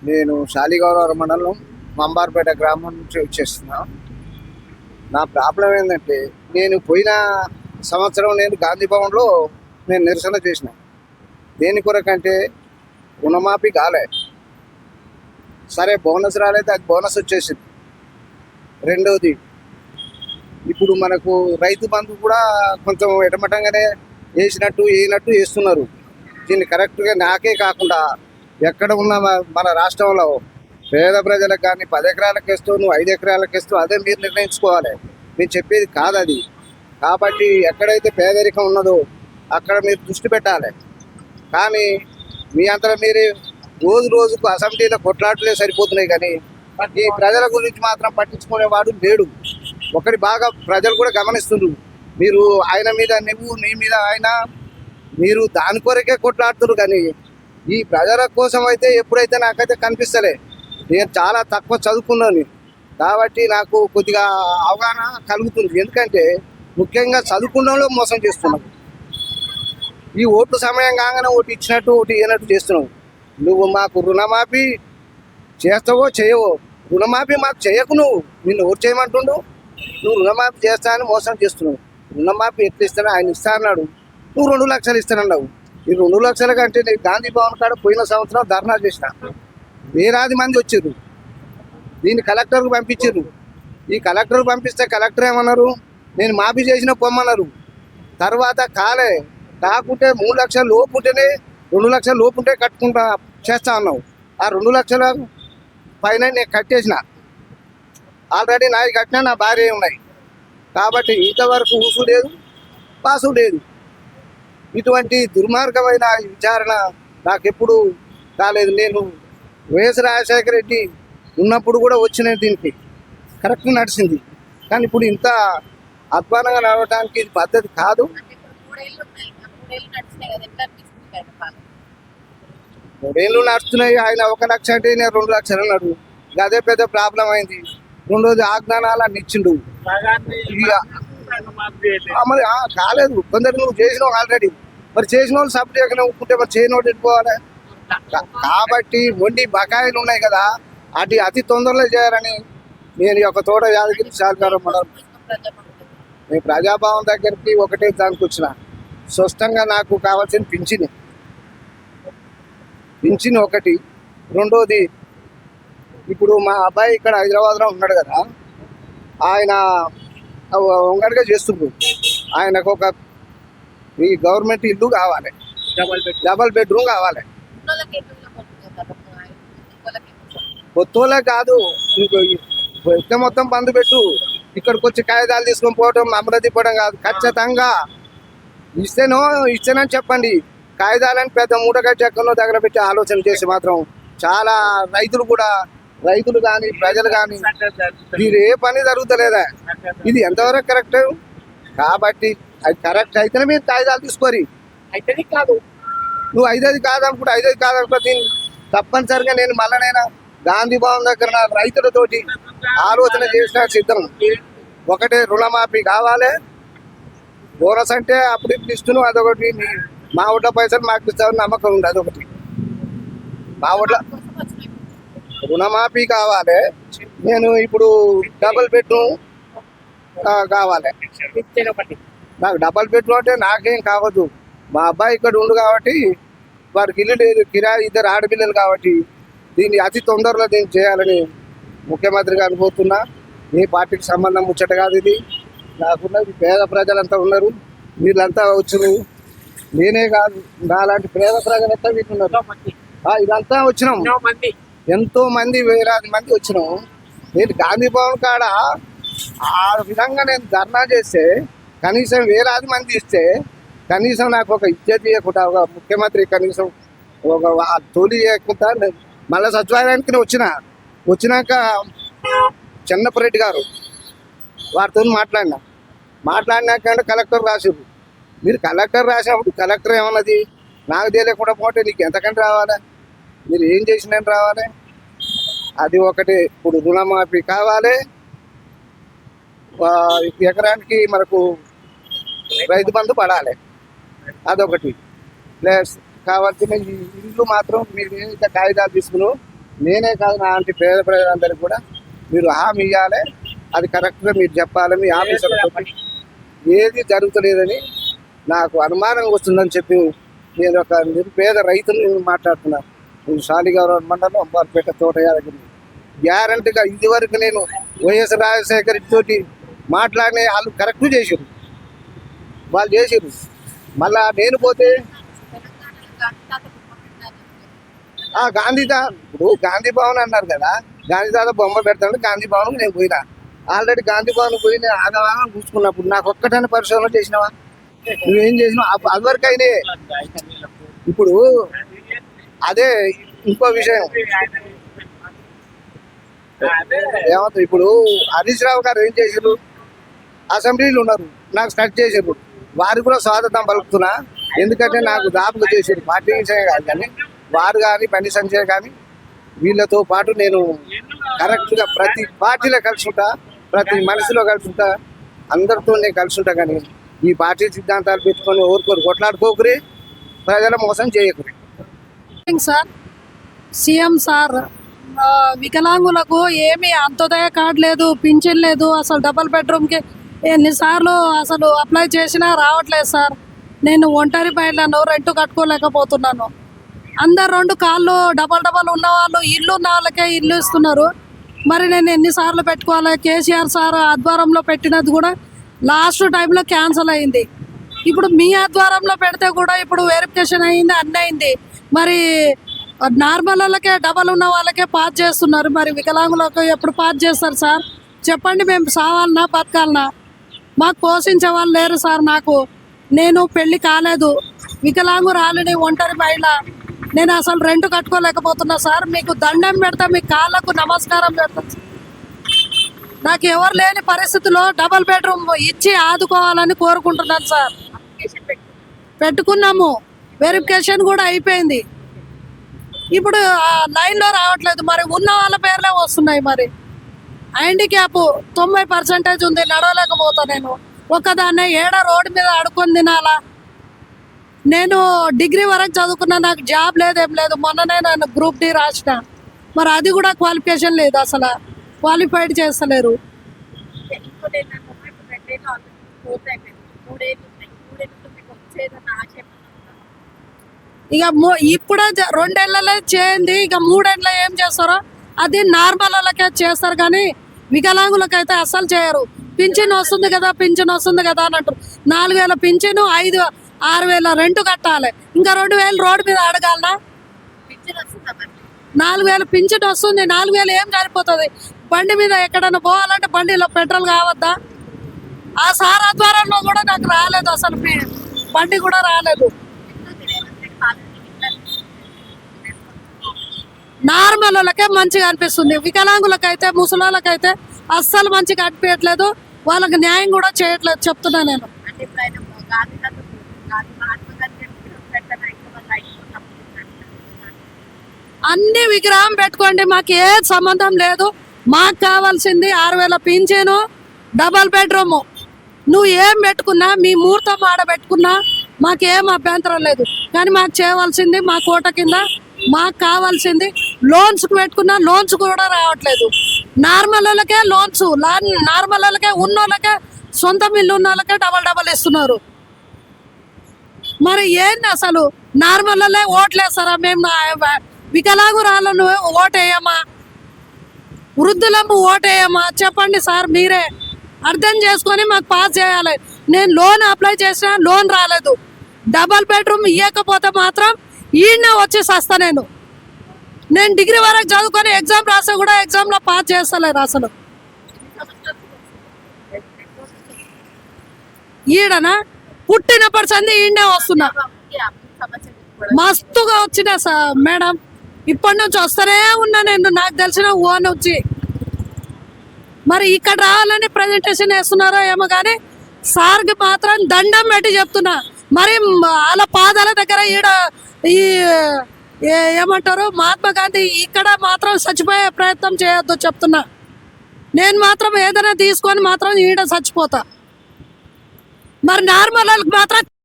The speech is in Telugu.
నేను శాలిగౌరవ మండలం మంబార్పేట గ్రామం నుంచి వచ్చేస్తున్నా. నా ప్రాబ్లం ఏంటంటే, నేను పోయిన సంవత్సరం గాంధీ భవన్లో నిరసన చేసిన. దేని కొరకంటే రుణమాఫీ కాలే. సరే బోనస్ రాలేదు, అది బోనస్ వచ్చేసింది. రెండోది, ఇప్పుడు మనకు రైతు బంధు కూడా కొంచెం ఎటమటంగానే వేసినట్టు వేస్తున్నారు. దీన్ని కరెక్ట్గా నాకే కాకుండా ఎక్కడ ఉన్న మన రాష్ట్రంలో పేద ప్రజలకు కానీ 10 ఎకరాలకు ఇస్తావు, నువ్వు 5 ఎకరాలకు ఇస్తావు, అదే మీరు నిర్ణయించుకోవాలి. నేను చెప్పేది కాదు అది. కాబట్టి ఎక్కడైతే పేదరికం ఉన్నదో అక్కడ మీరు దృష్టి పెట్టాలి. కానీ మీ అంతటా మీరే రోజుకు అసెంబ్లీలో కొట్లాటలే సరిపోతున్నాయి, కానీ ఈ ప్రజల గురించి మాత్రం పట్టించుకునేవాడు లేడు. ఒకటి బాగా ప్రజలు కూడా గమనిస్తున్నారు. మీరు ఆయన మీద నువ్వు, నీ మీద ఆయన, మీరు దాని కొరకే కొట్లాడుతున్నారు. కానీ ఈ ప్రజల కోసం అయితే ఎప్పుడైతే నాకైతే కనిపిస్తలే. నేను చాలా తక్కువ చదువుకున్నాను కాబట్టి నాకు కొద్దిగా అవగాహన కలుగుతుంది. ఎందుకంటే ముఖ్యంగా చదువుకున్నలో మోసం చేస్తున్నావు. ఈ ఓట్లు సమయం కాగానే ఒకటి ఇచ్చినట్టు ఒకటి ఇవ్వనట్టు చేస్తున్నావు. నువ్వు మాకు రుణమాఫీ చేస్తావో చేయవో, రుణమాఫీ మాకు చేయకు. నిన్ను ఓటు చేయమంటుండు. నువ్వు రుణమాఫీ చేస్తా అని మోసం చేస్తున్నావు. రుణమాఫీ ఎట్లా ఇస్తానో ఆయన ఇస్తా అన్నాడు, నువ్వు 2 లక్షలు ఇస్తానన్నావు. ఈ 2 లక్షల కంటే నేను గాంధీ భవన్ కాడ పోయిన సంవత్సరం ధర్నా చేసిన. వేలాది మంది వచ్చారు. దీన్ని కలెక్టర్కు పంపించారు. ఈ కలెక్టర్కు పంపిస్తే కలెక్టర్ ఏమన్నారు, నేను మాఫీ చేసిన పొమ్మన్నారు. తర్వాత కాకుంటే 3 లక్షల లోపు ఉంటేనే, 2 లక్షల లోపు ఉంటే కట్టుకుంటా చేస్తా అన్నావు. ఆ 2 లక్షల పైన నేను కట్టేసిన. ఆల్రెడీ నాయి కట్టినా, నా భార్య ఉన్నాయి. కాబట్టి ఇంతవరకు ఊసు లేదు, పాసు లేదు. ఇటువంటి దుర్మార్గమైన విచారణ నాకెప్పుడు కాలేదు. నేను వైఎస్ రాజశేఖర రెడ్డి ఉన్నప్పుడు కూడా వచ్చిన దీనికి కరెక్ట్ నడిచింది. కానీ ఇప్పుడు ఇంత అధ్వానంగా నడవడానికి ఇది పద్ధతి కాదు. 3 ఏళ్ళు నడుస్తున్నాయి. ఆయన 1 లక్ష అంటే నేను 2 లక్షలు అన్నాడు. అదే పెద్ద ప్రాబ్లం అయింది. రెండోది ఆజ్ఞానాలన్నీ ఇచ్చిండు. మరి కాలేదు. కొందరు నువ్వు చేసినావు ఆల్రెడీ. మరి చేసిన వాళ్ళు సబ్జెక్ట్ చేయకుండా ఒప్పుకుంటే మరి చేయనోటి వెళ్ళిపోవాలి. కాబట్టి మొండి బకాయిలు ఉన్నాయి కదా, అటు అతి తొందరలో చేయాలని నేను ఒక తోట యాదగిరి శాలిగౌరవ మండలం నేను ప్రజాభవన్ దగ్గరికి ఒకటే దానికి వచ్చిన. స్పష్టంగా నాకు కావాల్సిన పింఛన్ ఒకటి. రెండోది, ఇప్పుడు మా అబ్బాయి ఇక్కడ హైదరాబాద్లో ఉన్నాడు కదా, ఆయన వంగడిగా చేస్తుండ్రు. ఆయనకు ఒక ఈ గవర్నమెంట్ ఇల్లు కావాలి, డబల్ బెడ్రూమ్ కావాలి. కొత్తోళ్ళే కాదు, ఎట్లా మొత్తం బంద్ పెట్టు. ఇక్కడికి వచ్చి కాగితాలు తీసుకొని పోవడం, అమరావతి పోవడం కాదు. ఖచ్చితంగా ఇస్తేనని చెప్పండి. కాగితాలని పెద్ద మూట కట్టి ఎక్కడో దగ్గర పెట్టి ఆలోచన చేసి మాత్రం చాలా రైతులు కానీ ప్రజలు కానీ మీరు ఏ పని జరుగుతలేదా, ఇది ఎంతవరకు కరెక్ట్? కాబట్టి అది కరెక్ట్ అయితేనే మీరు కాగితాలు తీసుకోరి. అయితే కాదు, నువ్వు 5 కాదనుకుంటే 5 కాదనుకుంటే తప్పనిసరిగా నేను మళ్ళనైనా గాంధీ భవన్ దగ్గర రైతులతోటి ఆలోచన చేసిన సిద్ధం. ఒకటే రుణమాఫీ కావాలి. బోనస్ అంటే అప్పుడు ఇప్పుడు ఇస్తున్నావు, అదొకటి. మా ఊళ్ళో పైసలు మాకు ఇస్తామని నమ్మకం ఉంది, అదొకటి. మా ఊళ్ళో రుణమాఫీ కావాలి. నేను ఇప్పుడు డబల్ బెడ్రూమ్ కావాలి. నాకు డబల్ బెడ్రూమ్ అంటే నాకేం కావద్దు. మా అబ్బాయి ఇక్కడ ఉండు కాబట్టి, వారికి ఇల్లు లేదు, కిరాయి 2 ఆడపిల్లలు కాబట్టి దీన్ని అతి తొందరలో దీన్ని చేయాలని ముఖ్యమంత్రిగా అనుకుంటున్నా. మీ పార్టీకి సంబంధం ముచ్చట కాదు ఇది. నాకున్నది పేద ప్రజలంతా ఉన్నారు, వీళ్ళంతా వచ్చారు. నేనే కాదు, నాలాంటి పేద ప్రజలంతా వీళ్ళున్నారు. ఇదంతా వచ్చినాం, ఎంతో మంది, వేలాది మంది వచ్చినాం. నేను గాంధీ భవన్ కాడ ఆ విధంగా నేను ధర్నా చేస్తే కనీసం వేలాది మంది ఇస్తే కనీసం నాకు ఒక ఇజ్జత్ ఇవ్వకుండా, ఒక ముఖ్యమంత్రి కనీసం ఒక తోలి చేయకుండా మళ్ళీ సచివాలయానికి వచ్చినాక చెన్నపరెడ్డి గారు వారితో మాట్లాడినాక కలెక్టర్ రాసారు. మీరు కలెక్టర్ రాసినప్పుడు కలెక్టర్ ఏమన్నది, నాకు తెలియకుండా పోతే నీకు ఎంతకంటే రావాలి, మీరు ఏం చేసినని రావాలి. అది ఒకటి. ఇప్పుడు రుణమాఫీ కావాలి, ఎకరానికి మనకు రైతు బంధు పడాలి, అదొకటి. ప్లస్ కావాల్సిన ఈ ఇల్లు మాత్రం మీరు ఏదైతే కాగితాలు తీసుకున్నారో నేనే కాదు నా లాంటి పేద ప్రజలందరికీ కూడా మీరు హామీ ఇవ్వాలి, అది కరెక్ట్గా మీరు చెప్పాలి. మీ ఆఫీసర్లతో ఏది జరుగుతలేదని నాకు అనుమానం వస్తుందని చెప్పి నేను ఒక నిరుపేద రైతుని మాట్లాడుతున్నాను. నేను శాలిగౌరవ మండలం అంబార్పేట తోటయాదగిరి. గ్యారంటీగా ఇదివరకు నేను వైఎస్ రాజశేఖర్ తోటి మాట్లాడిన వాళ్ళు కరెక్ట్ చేసారు, వాళ్ళు చేసారు. మళ్ళా నేను పోతే ఇప్పుడు గాంధీ భవన్ అన్నారు కదా, గాంధీ తాత బొమ్మ పెడతాడు. గాంధీ భవన్ నేను పోయినా, ఆల్రెడీ గాంధీ భవన్ పోయి నేను ఆగవాగం చూసుకున్నప్పుడు నాకు ఒక్కటైనా పరిశోధన చేసినావా? నువ్వేం చేసినావు? అదివరకు అయినే. ఇప్పుడు అదే ఇంకో విషయం ఏమవుతుంది, ఇప్పుడు హరీష్ రావు గారు ఏం చేశారు? అసెంబ్లీలు ఉన్నారు, నాకు స్టార్ట్ చేశారు. వారు కూడా స్వాగతం పలుకుతున్నా, ఎందుకంటే నాకు దాపుగా చేశారు. పార్టీ విషయం కాదు కానీ వారు కానీ బండి సంజయ్ కానీ వీళ్ళతో పాటు నేను కరెక్ట్గా ప్రతి పార్టీలో కలిసి ఉంటా, ప్రతి మనిషిలో కలిసి ఉంటా, అందరితో నేను కలిసి ఉంటా. కానీ ఈ పార్టీ సిద్ధాంతాలు పెట్టుకొని ఓరుకోరు, కొట్లాడుకోకరి, ప్రజల మోసం చేయకరి. సార్ సీఎం సార్ వికలాంగులకు ఏమీ అంత్యోదయ కార్డు లేదు, పింఛన్ లేదు. అసలు డబల్ బెడ్రూమ్కి ఎన్నిసార్లు అసలు అప్లై చేసినా రావట్లేదు సార్. నేను ఒంటరి బయలును రెంట్ కట్టుకోలేకపోతున్నాను. అందరు 2 కాళ్ళు డబల్ ఉన్న వాళ్ళు, ఇల్లు ఉన్న వాళ్ళకే ఇల్లు ఇస్తున్నారు. మరి నేను ఎన్నిసార్లు పెట్టుకోవాలి? కేసీఆర్ సార్ ఆధ్వర్యంలో పెట్టినది కూడా లాస్ట్ టైంలో క్యాన్సిల్ అయింది. ఇప్పుడు మీ ఆధ్వర్యంలో పెడితే కూడా ఇప్పుడు వెరిఫికేషన్ అయింది, అన్నీ అయింది. మరి నార్మల్ వాళ్ళకే, డబల్ ఉన్న వాళ్ళకే పాస్ చేస్తున్నారు. మరి వికలాంగులకు ఎప్పుడు పాస్ చేస్తారు సార్? చెప్పండి, మేము సావాలనా బతకాలనా? మాకు పోషించే వాళ్ళు లేరు సార్. నేను పెళ్లి కాలేదు, వికలాంగురాలిని, ఒంటరి మహిళ. నేను అసలు రెంట్ కట్టుకోలేకపోతున్నా సార్. మీకు దండం పెడతా, మీ కాళ్ళకు నమస్కారం పెడతా. నాకు ఎవరు లేని పరిస్థితిలో డబల్ బెడ్రూమ్ ఇచ్చి ఆదుకోవాలని కోరుకుంటున్నాను సార్. పెట్టుకున్నాము, వెరిఫికేషన్ కూడా అయిపోయింది. ఇప్పుడు లైన్లో రావట్లేదు. మరి ఉన్న వాళ్ళ పేర్లే వస్తున్నాయి. మరి హ్యాండిక్యాప్ 90% ఉంది, నడవలేకపోతా. నేను ఒక్కదాన్నే రోడ్డు మీద అడుకొని తినాలా? నేను డిగ్రీ వరకు చదువుకున్నా, నాకు జాబ్ లేదు, ఏం లేదు. మొన్ననే నేను గ్రూప్ డి రాసిన, మరి అది కూడా క్వాలిఫికేషన్ లేదు, అసలు క్వాలిఫైడ్ చేస్తలేరు. ఇక ఇప్పుడే 2 ఏళ్ళలో చేయండి, ఇక 3 ఏళ్ళలో ఏం చేస్తారో అది నార్మల్ వాళ్ళకే చేస్తారు, కానీ వికలాంగులకైతే అస్సలు చేయరు. పింఛన్ వస్తుంది కదా, పింఛన్ వస్తుంది కదా అని అంటారు. 4000 పింఛను, 6,000 రెంట్ కట్టాలి, ఇంకా 2,000 రోడ్డు మీద అడగాలనా? 4,000 పింఛన్ వస్తుంది, 4,000 ఏం సరిపోతుంది? బండి మీద ఎక్కడైనా పోవాలంటే బండిలో పెట్రోల్ కావద్దా? ఆ సార్ ఆధ్వర్యంలో కూడా నాకు రాలేదు, అసలు బండి కూడా రాలేదు. నార్మల్ వాళ్ళకే మంచిగా అనిపిస్తుంది, వికలాంగులకైతే, ముసలాళ్ళకైతే అస్సలు మంచిగా అనిపించట్లేదు. వాళ్ళకి న్యాయం కూడా చేయట్లేదు, చెప్తున్నా నేను. అన్ని విగ్రహం పెట్టుకోండి, మాకు ఏ సంబంధం లేదు. మాకు కావాల్సింది 6,000 పింఛను, డబల్ బెడ్రూమ్. నువ్వు ఏం పెట్టుకున్నా, మీ ముహూర్తం ఆడబెట్టుకున్నా మాకేం అభ్యంతరం లేదు. కానీ మాకు చేయవలసింది, మా కోట కింద మాకు కావాల్సింది లోన్స్కి పెట్టుకున్నా, లోన్స్ కూడా రావట్లేదు. నార్మల్ వాళ్ళకే లోన్స్, నార్మల్ వాళ్ళకే, ఉన్న వాళ్ళకే, సొంత ఇల్లు ఉన్న వాళ్ళకే డబల్ ఇస్తున్నారు. మరి ఏంటి అసలు? నార్మల్ వాళ్ళే ఓట్లేస్తారా? మేము వికలాంగురాలను ఓటేయమా? వృద్ధులకు ఓటేయమా? చెప్పండి సార్, మీరే అర్థం చేసుకొని మాకు పాస్ చేయాలి. నేను లోన్ అప్లై చేసినా లోన్ రాలేదు. డబల్ బెడ్రూమ్ ఇవ్వకపోతే మాత్రం ఈయన వచ్చి సస్తా. నేను డిగ్రీ వరకు చదువుకొని ఎగ్జామ్ రాస్తే కూడా ఎగ్జామ్లో పాస్ చేస్తలేరు అసలు. ఈడనా పుట్టినప్పటి సంది ఈయనే వస్తున్నా, మస్తుగా వచ్చినా సార్ మేడం. ఇప్పటి నుంచి వస్తూనే ఉన్నా నేను, నాకు తెలిసిన ఓన్ వచ్చి. మరి ఇక్కడ రావాలని ప్రజెంటేషన్ వేస్తున్నారో ఏమో, కానీ సార్కి మాత్రం దండం పెట్టి చెప్తున్నా. మరి వాళ్ళ పాదాల దగ్గర ఈడ ఈ ఏమంటారు మహాత్మా గాంధీ, ఇక్కడ మాత్రం చచ్చిపోయే ప్రయత్నం చేయొద్దు చెప్తున్నా. నేను మాత్రం ఏదైనా తీసుకొని మాత్రం ఈడ చచ్చిపోతా. మరి నార్మల్ వాళ్ళకి మాత్రం